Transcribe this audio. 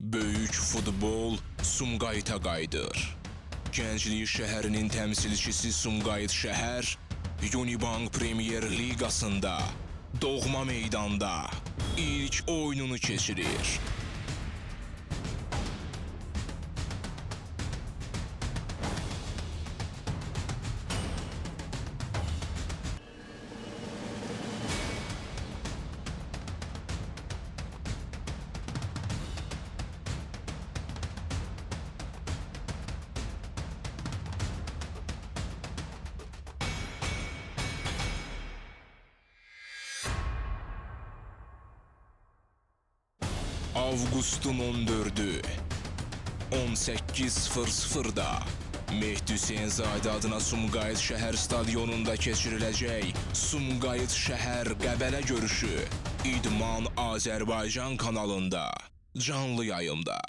Böyük futbol Sumqayıta qayıdır. Gənclik şəhərinin təmsilçisi Sumqayıt şəhər Unibank Premier Liqasında doğma meydanda ilk oyununu keçirir. Avqustun 14-ü 18:00-da Mehdi Hüseynzadə adına Sumqayıt şəhər stadionunda keçiriləcək Sumqayıt şəhər Qəbələ görüşü İdman Azərbaycan kanalında canlı yayımda.